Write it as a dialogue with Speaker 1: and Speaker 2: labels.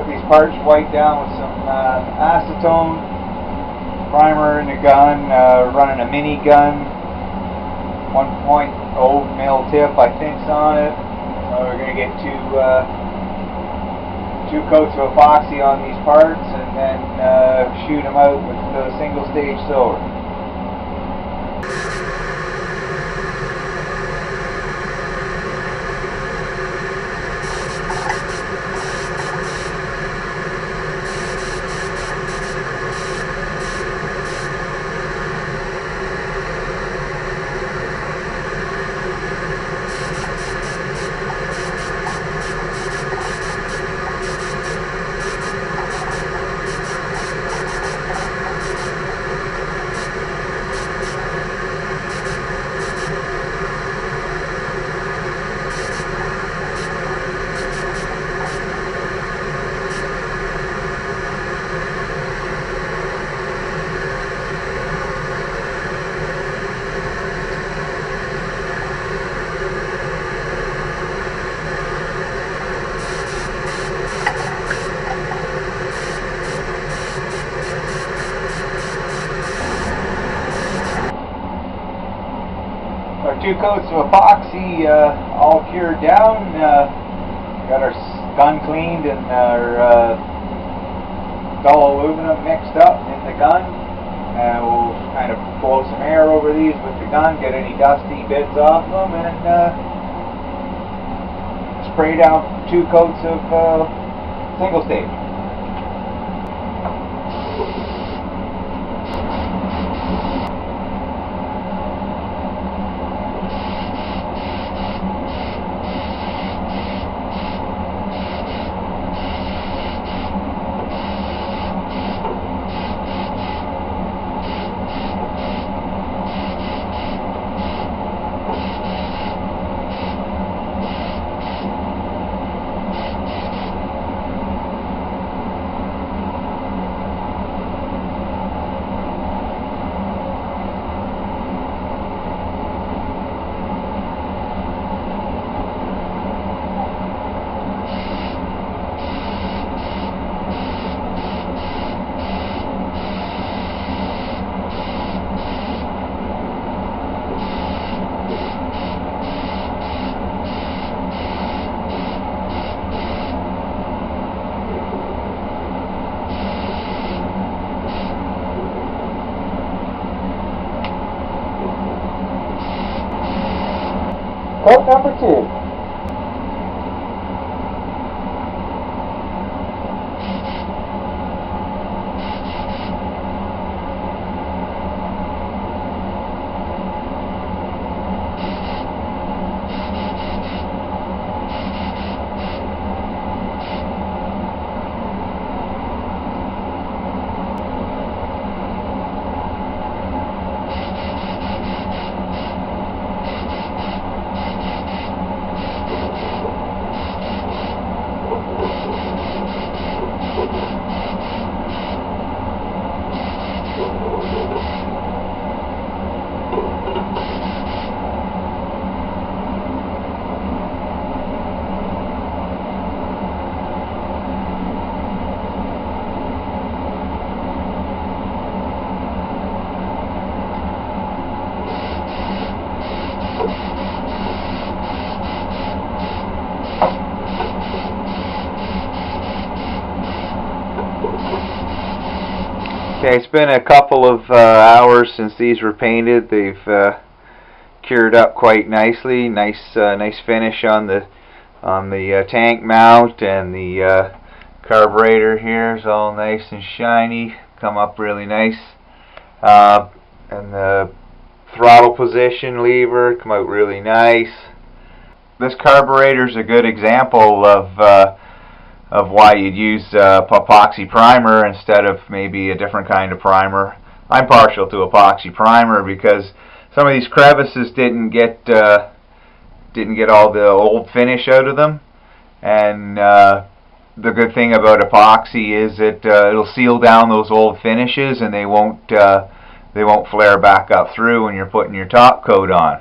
Speaker 1: Got these parts wiped down with some acetone, primer in the gun, running a mini gun, 1.0 mil tip I think's on it. So we're going to get two coats of epoxy on these parts and then shoot them out with the single stage silver. Our 2 coats of epoxy all cured down. Got our gun cleaned and our dull aluminum mixed up in the gun. We'll kind of blow some air over these with the gun, get any dusty bits off them, and spray down 2 coats of single stage. Coat number 2. Okay, it's been a couple of hours since these were painted. They've cured up quite nicely. Nice finish on the tank mount, and the carburetor here is all nice and shiny. Come up really nice, and the throttle position lever come out really nice. This carburetor is a good example of why you'd use epoxy primer instead of maybe a different kind of primer. I'm partial to epoxy primer because some of these crevices didn't get all the old finish out of them, and the good thing about epoxy is it'll seal down those old finishes, and they won't flare back up through when you're putting your top coat on.